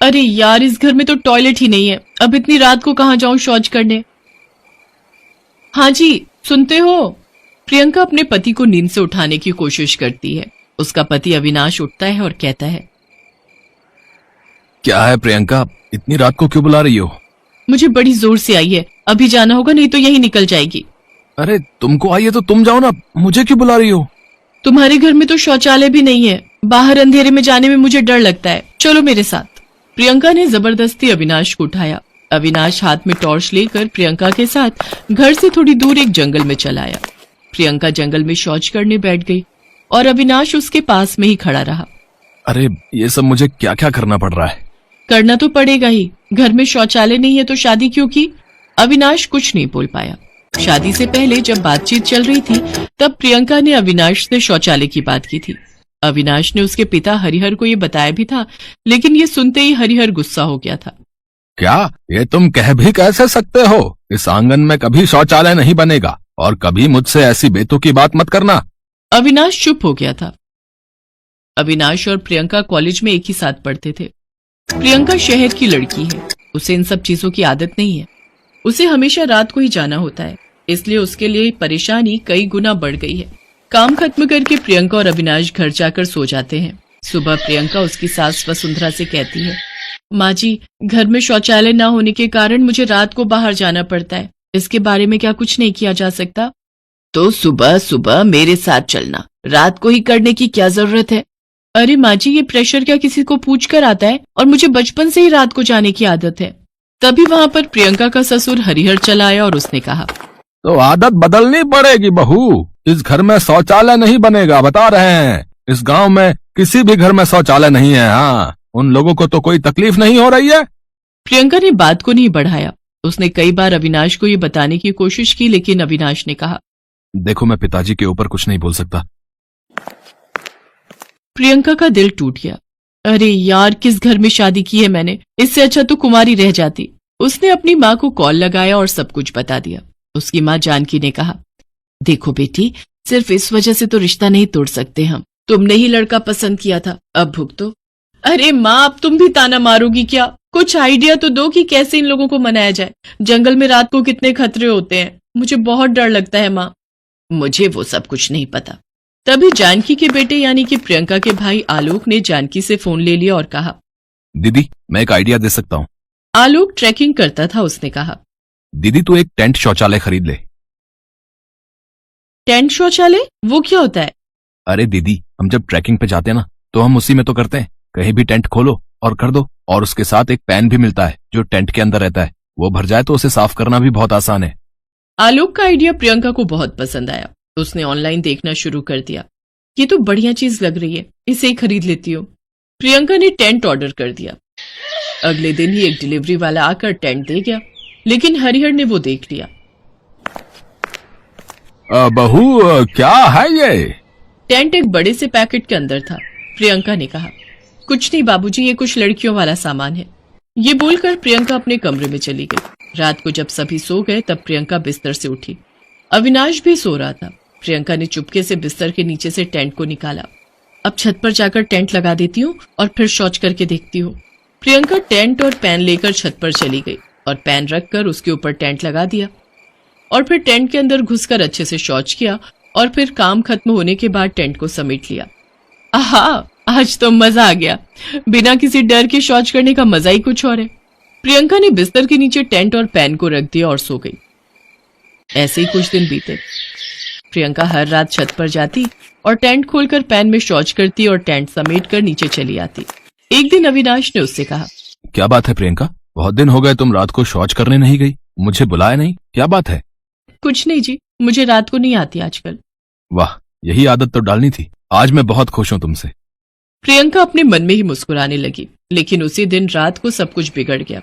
अरे यार, इस घर में तो टॉयलेट ही नहीं है। अब इतनी रात को कहाँ जाऊं शौच करने। हाँ जी, सुनते हो? प्रियंका अपने पति को नींद से उठाने की कोशिश करती है। उसका पति अविनाश उठता है और कहता है, क्या है प्रियंका, इतनी रात को क्यों बुला रही हो? मुझे बड़ी जोर से आई है, अभी जाना होगा नहीं तो यही निकल जाएगी। अरे तुमको आई है तो तुम जाओ ना, मुझे क्यों बुला रही हो? तुम्हारे घर में तो शौचालय भी नहीं है, बाहर अंधेरे में जाने में मुझे डर लगता है, चलो मेरे साथ। प्रियंका ने जबरदस्ती अविनाश को उठाया। अविनाश हाथ में टॉर्च लेकर प्रियंका के साथ घर से थोड़ी दूर एक जंगल में चला आया। प्रियंका जंगल में शौच करने बैठ गई और अविनाश उसके पास में ही खड़ा रहा। अरे ये सब मुझे क्या क्या करना पड़ रहा है? करना तो पड़ेगा ही, घर में शौचालय नहीं है तो शादी क्यों की? अविनाश कुछ नहीं बोल पाया। शादी से पहले जब बातचीत चल रही थी तब प्रियंका ने अविनाश से शौचालय की बात की थी। अविनाश ने उसके पिता हरिहर को ये बताया भी था, लेकिन ये सुनते ही हरिहर गुस्सा हो गया था। क्या ये तुम कह भी कैसे सकते हो? इस आंगन में कभी शौचालय नहीं बनेगा और कभी मुझसे ऐसी बेतुकी बात मत करना। अविनाश चुप हो गया था। अविनाश और प्रियंका कॉलेज में एक ही साथ पढ़ते थे। प्रियंका शहर की लड़की है, उसे इन सब चीजों की आदत नहीं है। उसे हमेशा रात को ही जाना होता है, इसलिए उसके लिए परेशानी कई गुना बढ़ गई है। काम खत्म करके प्रियंका और अविनाश घर जाकर सो जाते हैं। सुबह प्रियंका उसकी सास वसुंधरा से कहती है, माँ जी, घर में शौचालय न होने के कारण मुझे रात को बाहर जाना पड़ता है, इसके बारे में क्या कुछ नहीं किया जा सकता? तो सुबह सुबह मेरे साथ चलना, रात को ही करने की क्या जरूरत है? अरे माँ जी, ये प्रेशर क्या किसी को पूछ कर आता है? और मुझे बचपन से ही रात को जाने की आदत है। तभी वहाँ पर प्रियंका का ससुर हरिहर चला आया और उसने कहा, तो आदत बदलनी पड़ेगी बहू, इस घर में शौचालय नहीं बनेगा, बता रहे हैं। इस गांव में किसी भी घर में शौचालय नहीं है। हाँ, उन लोगों को तो कोई तकलीफ नहीं हो रही है। प्रियंका ने बात को नहीं बढ़ाया। उसने कई बार अविनाश को ये बताने की कोशिश की, लेकिन अविनाश ने कहा, देखो मैं पिताजी के ऊपर कुछ नहीं बोल सकता। प्रियंका का दिल टूट गया। अरे यार, किस घर में शादी की है मैंने, इससे अच्छा तो कुमारी रह जाती। उसने अपनी माँ को कॉल लगाया और सब कुछ बता दिया। उसकी माँ जानकी ने कहा, देखो बेटी, सिर्फ इस वजह से तो रिश्ता नहीं तोड़ सकते हम। तुमने ही लड़का पसंद किया था, अब भुगतो। अरे माँ, अब तुम भी ताना मारोगी क्या? कुछ आइडिया तो दो कि कैसे इन लोगों को मनाया जाए। जंगल में रात को कितने खतरे होते हैं, मुझे बहुत डर लगता है माँ। मुझे वो सब कुछ नहीं पता। तभी जानकी के बेटे यानी कि प्रियंका के भाई आलोक ने जानकी से फोन ले लिया और कहा, दीदी मैं एक आइडिया दे सकता हूँ। आलोक ट्रैकिंग करता था। उसने कहा, दीदी तू एक टेंट शौचालय खरीद ले। टेंट शौचालय? वो क्या होता है? अरे दीदी, हम जब ट्रैकिंग पे जाते हैं ना तो हम उसी में तो करते हैं। कहीं भी टेंट खोलो और कर दो, और उसके साथ एक पैन भी मिलता है जो टेंट के अंदर रहता है। वो भर जाए तो उसे साफ करना भी बहुत आसान है। आलोक का आइडिया प्रियंका को बहुत पसंद आया। उसने ऑनलाइन देखना शुरू कर दिया। ये तो बढ़िया चीज लग रही है, इसे ही खरीद लेती हूँ। प्रियंका ने टेंट ऑर्डर कर दिया। अगले दिन ही एक डिलीवरी वाला आकर टेंट दे गया, लेकिन हरिहर ने वो देख लिया। बहू क्या है ये? टेंट एक बड़े से पैकेट के अंदर था। प्रियंका ने कहा, कुछ नहीं बाबूजी, ये कुछ लड़कियों वाला सामान है। ये बोलकर प्रियंका अपने कमरे में चली गई। रात को जब सभी सो गए तब प्रियंका बिस्तर से उठी। अविनाश भी सो रहा था। प्रियंका ने चुपके से बिस्तर के नीचे से टेंट को निकाला। अब छत पर जाकर टेंट लगा देती हूँ और फिर शौच करके देखती हूँ। प्रियंका टेंट और पैन लेकर छत पर चली गई और पैन रखकर उसके ऊपर टेंट लगा दिया और फिर टेंट के अंदर घुसकर अच्छे से शौच किया और फिर काम खत्म होने के बाद टेंट को समेट लिया। आहा, आज तो मजा आ गया। बिना किसी डर के शौच करने का मजा ही कुछ और है। प्रियंका ने बिस्तर के नीचे टेंट और पैन को रख दिया और सो गई। ऐसे ही कुछ दिन बीते। प्रियंका हर रात छत पर जाती और टेंट खोलकर पैन में शौच करती और टेंट समेट कर नीचे चली आती। एक दिन अविनाश ने उससे कहा, क्या बात है प्रियंका, बहुत दिन हो गए तुम रात को शौच करने नहीं गई, मुझे बुलाया नहीं, क्या बात है? कुछ नहीं जी, मुझे रात को नहीं आती आजकल। वाह, यही आदत तो डालनी थी। आज मैं बहुत खुश हूँ तुमसे। प्रियंका अपने मन में ही मुस्कुराने लगी, लेकिन उसी दिन रात को सब कुछ बिगड़ गया।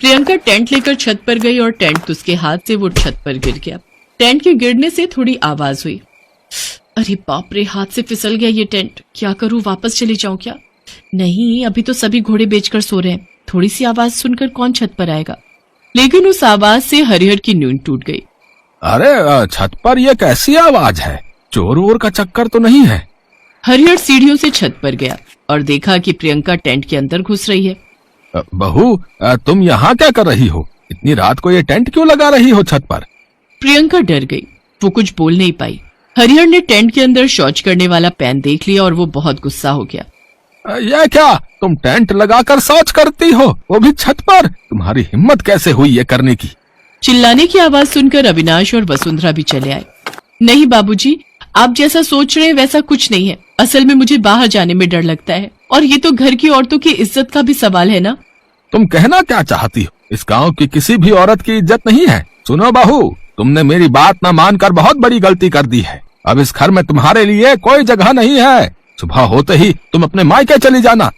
प्रियंका टेंट लेकर छत पर गई और टेंट उसके हाथ से वो छत पर गिर गया। टेंट के गिरने से थोड़ी आवाज हुई। अरे बाप रे, हाथ से फिसल गया ये टेंट। क्या करूं, वापस चली जाऊं क्या? नहीं, अभी तो सभी घोड़े बेचकर सो रहे हैं, थोड़ी सी आवाज सुनकर कौन छत पर आएगा। लेकिन उस आवाज से हरिहर की नींद टूट गई। अरे छत पर यह कैसी आवाज है? चोर वोर का चक्कर तो नहीं है? हरिहर सीढ़ियों से छत पर गया और देखा कि प्रियंका टेंट के अंदर घुस रही है। बहू, तुम यहाँ क्या कर रही हो? इतनी रात को ये टेंट क्यों लगा रही हो छत पर? प्रियंका डर गई। वो कुछ बोल नहीं पाई। हरिहर ने टेंट के अंदर शौच करने वाला पैन देख लिया और वो बहुत गुस्सा हो गया। यह क्या, तुम टेंट लगाकर शौच करती हो, वो भी छत पर? तुम्हारी हिम्मत कैसे हुई ये करने की? चिल्लाने की आवाज सुनकर अविनाश और वसुंधरा भी चले आए। नहीं बाबूजी, आप जैसा सोच रहे हैं वैसा कुछ नहीं है। असल में मुझे बाहर जाने में डर लगता है और ये तो घर की औरतों की इज्जत का भी सवाल है ना। तुम कहना क्या चाहती हो? इस गांव की किसी भी औरत की इज्जत नहीं है। सुनो बहू, तुमने मेरी बात न मानकर बहुत बड़ी गलती कर दी है। अब इस घर में तुम्हारे लिए कोई जगह नहीं है। सुबह होते ही तुम अपने मायके चली जाना।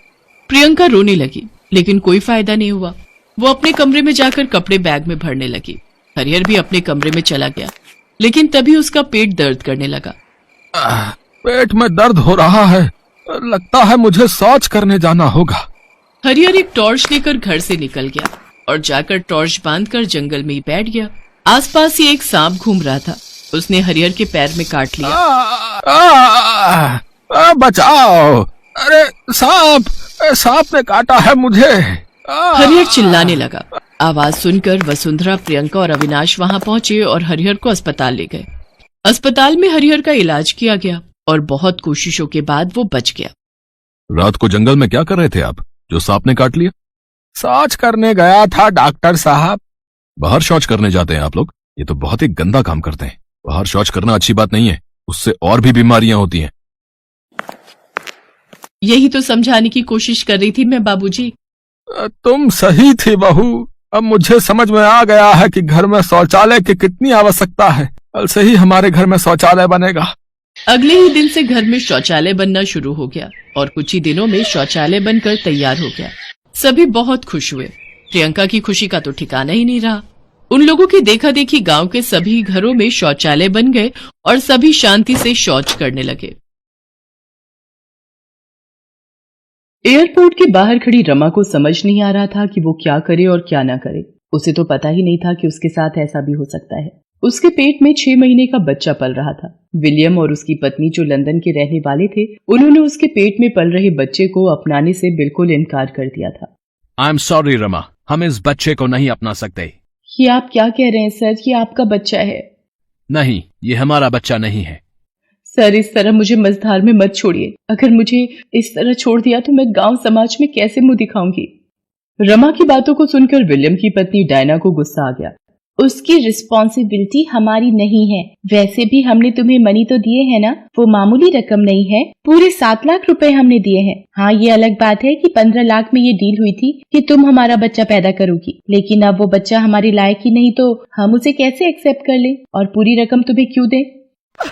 प्रियंका रोने लगी, लेकिन कोई फायदा नहीं हुआ। वो अपने कमरे में जाकर कपड़े बैग में भरने लगी। हरिहर भी अपने कमरे में चला गया, लेकिन तभी उसका पेट दर्द करने लगा। पेट में दर्द हो रहा है, लगता है मुझे शौच करने जाना होगा। हरिहर एक टॉर्च लेकर घर से निकल गया और जाकर टॉर्च बांधकर जंगल में ही बैठ गया। आसपास ही एक सांप घूम रहा था। उसने हरिहर के पैर में काट लिया। बचाओ! अरे सांप ने काटा है मुझे। हरिहर चिल्लाने लगा। आवाज सुनकर वसुंधरा, प्रियंका और अविनाश वहां पहुंचे और हरिहर को अस्पताल ले गए। अस्पताल में हरिहर का इलाज किया गया और बहुत कोशिशों के बाद वो बच गया। रात को जंगल में क्या कर रहे थे आप, जो सांप ने काट लिया? शौच करने गया था डॉक्टर साहब। बाहर शौच करने जाते हैं आप लोग? ये तो बहुत ही गंदा काम करते हैं। बाहर शौच करना अच्छी बात नहीं है, उससे और भी बीमारियां होती हैं। यही तो समझाने की कोशिश कर रही थी मैं बाबूजी। तुम सही थी बहू। अब मुझे समझ में आ गया है कि घर में शौचालय की कितनी आवश्यकता है। कल से ही हमारे घर में शौचालय बनेगा। अगले ही दिन से घर में शौचालय बनना शुरू हो गया और कुछ ही दिनों में शौचालय बनकर तैयार हो गया। सभी बहुत खुश हुए। प्रियंका की खुशी का तो ठिकाना ही नहीं रहा। उन लोगों की देखा देखी गांव के सभी घरों में शौचालय बन गए और सभी शांति से शौच करने लगे। एयरपोर्ट के बाहर खड़ी रमा को समझ नहीं आ रहा था कि वो क्या करे और क्या ना करे। उसे तो पता ही नहीं था कि उसके साथ ऐसा भी हो सकता है। उसके पेट में 6 महीने का बच्चा पल रहा था। विलियम और उसकी पत्नी जो लंदन के रहने वाले थे, उन्होंने उसके पेट में पल रहे बच्चे को अपनाने से बिल्कुल इनकार कर दिया था। आई एम सॉरी रमा, हम इस बच्चे को नहीं अपना सकते। ये आप क्या कह रहे हैं सर? ये आपका बच्चा है। नहीं, ये हमारा बच्चा नहीं है। सर, इस तरह मुझे मझधार में मत छोड़िए। अगर मुझे इस तरह छोड़ दिया तो मैं गांव समाज में कैसे मुंह दिखाऊंगी। रमा की बातों को सुनकर विलियम की पत्नी डायना को गुस्सा आ गया। उसकी रिस्पॉन्सिबिलिटी हमारी नहीं है। वैसे भी हमने तुम्हें मनी तो दिए है ना, वो मामूली रकम नहीं है। पूरे 7 लाख रुपए हमने दिए हैं। हाँ, ये अलग बात है कि 15 लाख में ये डील हुई थी कि तुम हमारा बच्चा पैदा करोगी, लेकिन अब वो बच्चा हमारे लायक ही नहीं तो हम उसे कैसे एक्सेप्ट कर ले और पूरी रकम तुम्हें क्यों दें?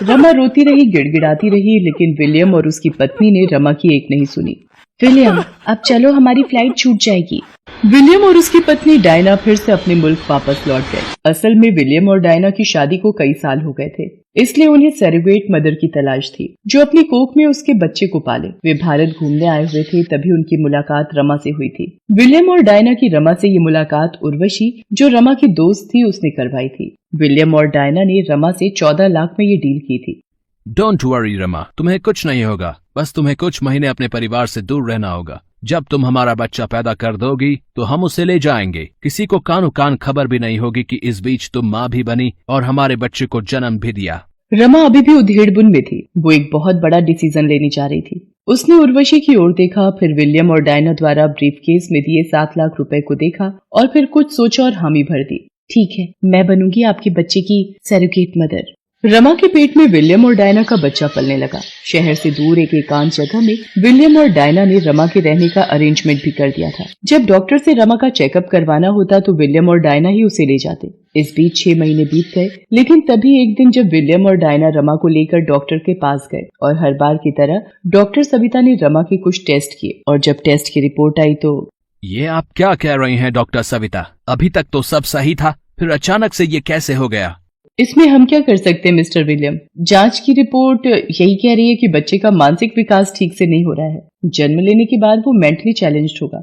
रमा रोती रही, गिड़गिड़ाती रही, लेकिन विलियम और उसकी पत्नी ने रमा की एक नहीं सुनी। विलियम, अब चलो, हमारी फ्लाइट छूट जाएगी। विलियम और उसकी पत्नी डायना फिर से अपने मुल्क वापस लौट गए। असल में विलियम और डायना की शादी को कई साल हो गए थे, इसलिए उन्हें सरोगेट मदर की तलाश थी जो अपनी कोख में उसके बच्चे को पाले। वे भारत घूमने आए हुए थे, तभी उनकी मुलाकात रमा से हुई थी। विलियम और डायना की रमा से ये मुलाकात उर्वशी, जो रमा की दोस्त थी, उसने करवाई थी। विलियम और डायना ने रमा से 14 लाख में ये डील की थी। डोंट वरी रमा, तुम्हें कुछ नहीं होगा। बस तुम्हें कुछ महीने अपने परिवार से दूर रहना होगा। जब तुम हमारा बच्चा पैदा कर दोगी तो हम उसे ले जाएंगे। किसी को कानो कान खबर भी नहीं होगी कि इस बीच तुम माँ भी बनी और हमारे बच्चे को जन्म भी दिया। रमा अभी भी उधेड़बुन में थी। वो एक बहुत बड़ा डिसीजन लेने जा रही थी। उसने उर्वशी की ओर देखा, फिर विलियम और डायना द्वारा ब्रीफकेस में दिए 7 लाख रुपए को देखा और फिर कुछ सोचा और हामी भर दी। ठीक है, मैं बनूंगी आपके बच्चे की सरोगेट मदर। रमा के पेट में विलियम और डायना का बच्चा पलने लगा। शहर से दूर एक एकांत जगह में विलियम और डायना ने रमा के रहने का अरेंजमेंट भी कर दिया था। जब डॉक्टर से रमा का चेकअप करवाना होता तो विलियम और डायना ही उसे ले जाते। इस बीच 6 महीने बीत गए, लेकिन तभी एक दिन जब विलियम और डायना रमा को लेकर डॉक्टर के पास गए और हर बार की तरह डॉक्टर सविता ने रमा के कुछ टेस्ट किए और जब टेस्ट की रिपोर्ट आई तो ये आप क्या कह रही हैं डॉक्टर सविता? अभी तक तो सब सही था, फिर अचानक से ये कैसे हो गया? इसमें हम क्या कर सकते हैं मिस्टर विलियम? जांच की रिपोर्ट यही कह रही है कि बच्चे का मानसिक विकास ठीक से नहीं हो रहा है। जन्म लेने के बाद वो मेंटली चैलेंज्ड होगा।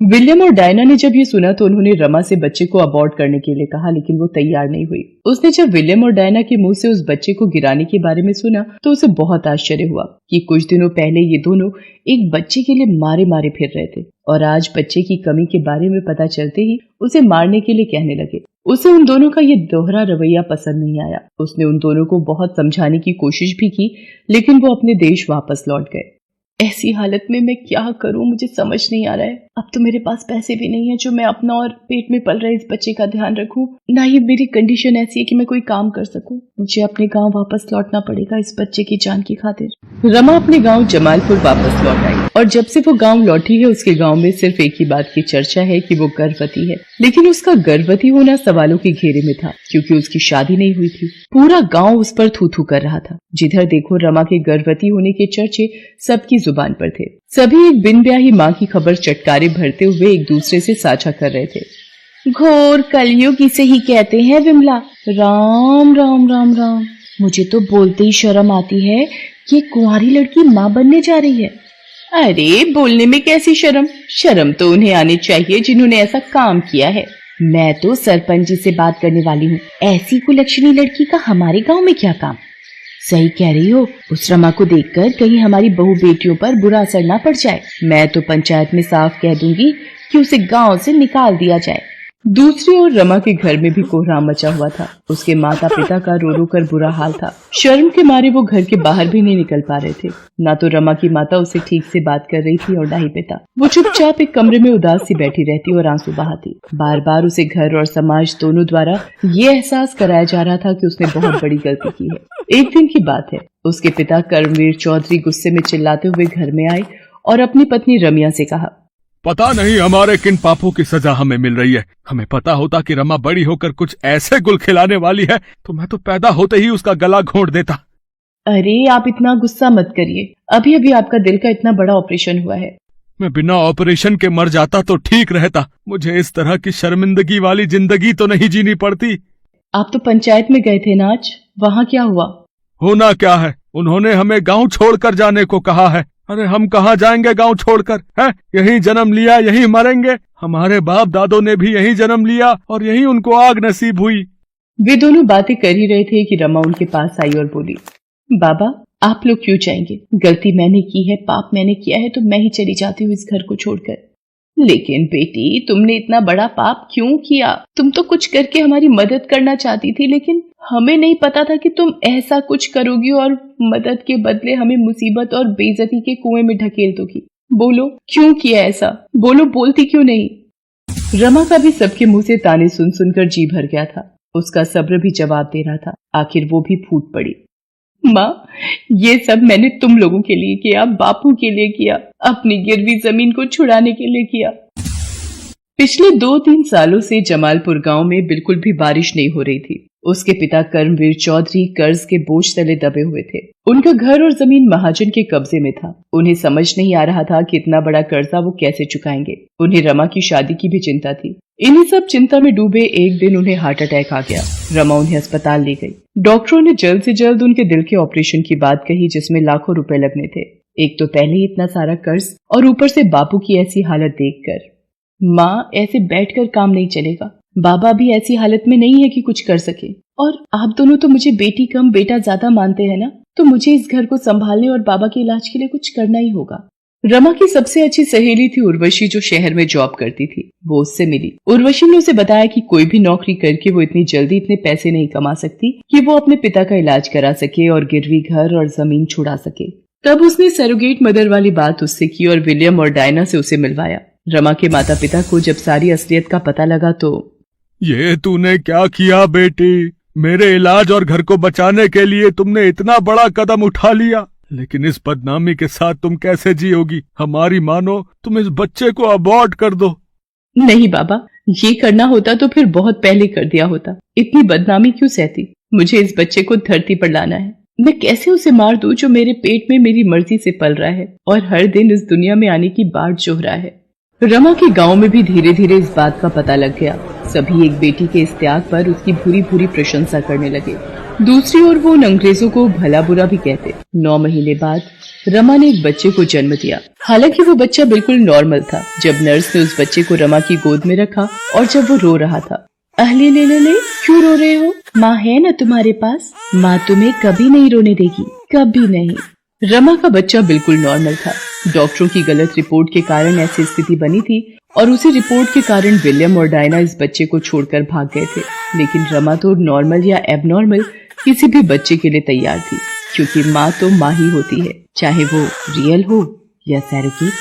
विलियम और डायना ने जब ये सुना तो उन्होंने रमा से बच्चे को अबॉर्ट करने के लिए कहा, लेकिन वो तैयार नहीं हुई। उसने जब विलियम और डायना के मुंह से उस बच्चे को गिराने के बारे में सुना तो उसे बहुत आश्चर्य हुआ कि कुछ दिनों पहले ये दोनों एक बच्चे के लिए मारे मारे फिर रहे थे और आज बच्चे की कमी के बारे में पता चलते ही उसे मारने के लिए कहने लगे। उसे उन दोनों का ये दोहरा रवैया पसंद नहीं आया। उसने उन दोनों को बहुत समझाने की कोशिश भी की, लेकिन वो अपने देश वापस लौट गए। ऐसी हालत में मैं क्या करूं, मुझे समझ नहीं आ रहा है। अब तो मेरे पास पैसे भी नहीं है जो मैं अपना और पेट में पल रहे इस बच्चे का ध्यान रखूं, ना ही मेरी कंडीशन ऐसी है कि मैं कोई काम कर सकूं। मुझे अपने गांव वापस लौटना पड़ेगा इस बच्चे की जान की खातिर। रमा अपने गांव जमालपुर वापस लौट आई और जब से वो गांव लौटी है उसके गांव में सिर्फ एक ही बात की चर्चा है कि वो गर्भवती है। लेकिन उसका गर्भवती होना सवालों के घेरे में था क्योंकि उसकी शादी नहीं हुई थी। पूरा गांव उस पर थू थू कर रहा था। जिधर देखो रमा के गर्भवती होने के चर्चे सबकी जुबान पर थे। सभी एक बिन ब्याही माँ की खबर चटकारे भरते हुए एक दूसरे से साझा कर रहे थे। घोर कलयुग इसे ही कहते हैं विमला। राम राम राम राम, मुझे तो बोलते ही शर्म आती है कि कुंवारी लड़की माँ बनने जा रही है। अरे बोलने में कैसी शर्म, शर्म तो उन्हें आनी चाहिए जिन्होंने ऐसा काम किया है। मैं तो सरपंच जी से बात करने वाली हूँ। ऐसी कुलक्षणी लड़की का हमारे गांव में क्या काम। सही कह रही हो, उस रमा को देखकर कहीं हमारी बहू बेटियों पर बुरा असर ना पड़ जाए। मैं तो पंचायत में साफ कह दूंगी कि उसे गांव से निकाल दिया जाए। दूसरी ओर रमा के घर में भी कोहराम मचा हुआ था। उसके माता पिता का रो रो कर बुरा हाल था। शर्म के मारे वो घर के बाहर भी नहीं निकल पा रहे थे। ना तो रमा की माता उसे ठीक से बात कर रही थी और ना ही पिता। वो चुपचाप एक कमरे में उदास सी बैठी रहती और आंसू बहाती। बार बार उसे घर और समाज दोनों द्वारा ये एहसास कराया जा रहा था कि उसने बहुत बड़ी गलती की है। एक दिन की बात है, उसके पिता कर्मवीर चौधरी गुस्से में चिल्लाते हुए घर में आए और अपनी पत्नी रमिया से कहा, पता नहीं हमारे किन पापों की सजा हमें मिल रही है। हमें पता होता कि रमा बड़ी होकर कुछ ऐसे गुल खिलाने वाली है तो मैं तो पैदा होते ही उसका गला घोंट देता। अरे आप इतना गुस्सा मत करिए, अभी अभी आपका दिल का इतना बड़ा ऑपरेशन हुआ है। मैं बिना ऑपरेशन के मर जाता तो ठीक रहता। मुझे इस तरह की शर्मिंदगी वाली जिंदगी तो नहीं जीनी पड़ती। आप तो पंचायत में गए थे ना आज, वहाँ क्या हुआ? होना क्या है, उन्होंने हमें गांव छोड़कर जाने को कहा है। अरे हम कहाँ जाएंगे गांव छोड़कर, हैं? यहीं जन्म लिया यहीं मरेंगे। हमारे बाप दादों ने भी यहीं जन्म लिया और यहीं उनको आग नसीब हुई। वे दोनों बातें कर ही रहे थे कि रमा उनके पास आई और बोली, बाबा आप लोग क्यों जाएंगे? गलती मैंने की है, पाप मैंने किया है तो मैं ही चली जाती हूँ इस घर को छोड़कर। लेकिन बेटी तुमने इतना बड़ा पाप क्यों किया? तुम तो कुछ करके हमारी मदद करना चाहती थी, लेकिन हमें नहीं पता था कि तुम ऐसा कुछ करोगी और मदद के बदले हमें मुसीबत और बेइज्जती के कुएं में ढकेल दोगी। बोलो क्यों किया ऐसा? बोलो, बोलती क्यों नहीं? रमा का भी सबके मुंह से ताने सुन सुनकर जी भर गया था। उसका सब्र भी जवाब दे रहा था। आखिर वो भी फूट पड़ी, माँ ये सब मैंने तुम लोगों के लिए किया, बापू के लिए किया, अपनी गिरवी जमीन को छुड़ाने के लिए किया। पिछले 2-3 सालों से जमालपुर गांव में बिल्कुल भी बारिश नहीं हो रही थी। उसके पिता कर्मवीर चौधरी कर्ज के बोझ तले दबे हुए थे। उनका घर और जमीन महाजन के कब्जे में था। उन्हें समझ नहीं आ रहा था कि इतना बड़ा कर्जा वो कैसे चुकाएंगे। उन्हें रमा की शादी की भी चिंता थी। इन्हीं सब चिंता में डूबे एक दिन उन्हें हार्ट अटैक आ गया। रमा उन्हें अस्पताल ले गई। डॉक्टरों ने जल्द से जल्द उनके दिल के ऑपरेशन की बात कही जिसमें लाखों रुपए लगने थे। एक तो पहले ही इतना सारा कर्ज और ऊपर से बापू की ऐसी हालत देखकर। माँ ऐसे बैठकर काम नहीं चलेगा। बाबा भी ऐसी हालत में नहीं है कि कुछ कर सके, और आप दोनों तो मुझे बेटी कम बेटा ज्यादा मानते हैं ना, तो मुझे इस घर को संभालने और बाबा के इलाज के लिए कुछ करना ही होगा। रमा की सबसे अच्छी सहेली थी उर्वशी, जो शहर में जॉब करती थी। वो उससे मिली। उर्वशी ने उसे बताया कि कोई भी नौकरी करके वो इतनी जल्दी इतने पैसे नहीं कमा सकती कि वो अपने पिता का इलाज करा सके और गिरवी घर और जमीन छुड़ा सके। तब उसने सरोगेट मदर वाली बात उससे की और विलियम और डायना से उसे मिलवाया। रमा के माता पिता को जब सारी असलियत का पता लगा तो, ये तूने क्या किया बेटी? मेरे इलाज और घर को बचाने के लिए तुमने इतना बड़ा कदम उठा लिया, लेकिन इस बदनामी के साथ तुम कैसे जियोगी? हमारी मानो तुम इस बच्चे को अबॉर्ट कर दो। नहीं बाबा, ये करना होता तो फिर बहुत पहले कर दिया होता। इतनी बदनामी क्यों सहती? मुझे इस बच्चे को धरती पर लाना है। मैं कैसे उसे मार दूं जो मेरे पेट में मेरी मर्जी से पल रहा है और हर दिन इस दुनिया में आने की बाट जोह रहा है। रमा के गांव में भी धीरे धीरे इस बात का पता लग गया। सभी एक बेटी के इस त्याग पर उसकी भूरी भूरी प्रशंसा करने लगे। दूसरी ओर वो उन अंग्रेजों को भला बुरा भी कहते। 9 महीने बाद रमा ने एक बच्चे को जन्म दिया। हालांकि वो बच्चा बिल्कुल नॉर्मल था। जब नर्स ने उस बच्चे को रमा की गोद में रखा और जब वो रो रहा था, अहले ले क्यों रो रहे हो? माँ है ना तुम्हारे पास, माँ तुम्हें कभी नहीं रोने देगी, कभी नहीं। रमा का बच्चा बिल्कुल नॉर्मल था। डॉक्टरों की गलत रिपोर्ट के कारण ऐसी स्थिति बनी थी और उसी रिपोर्ट के कारण विलियम और डायना इस बच्चे को छोड़कर भाग गए थे। लेकिन रमा तो नॉर्मल या एबनॉर्मल किसी भी बच्चे के लिए तैयार थी, क्योंकि माँ तो माँ ही होती है, चाहे वो रियल हो या सैरोगेट।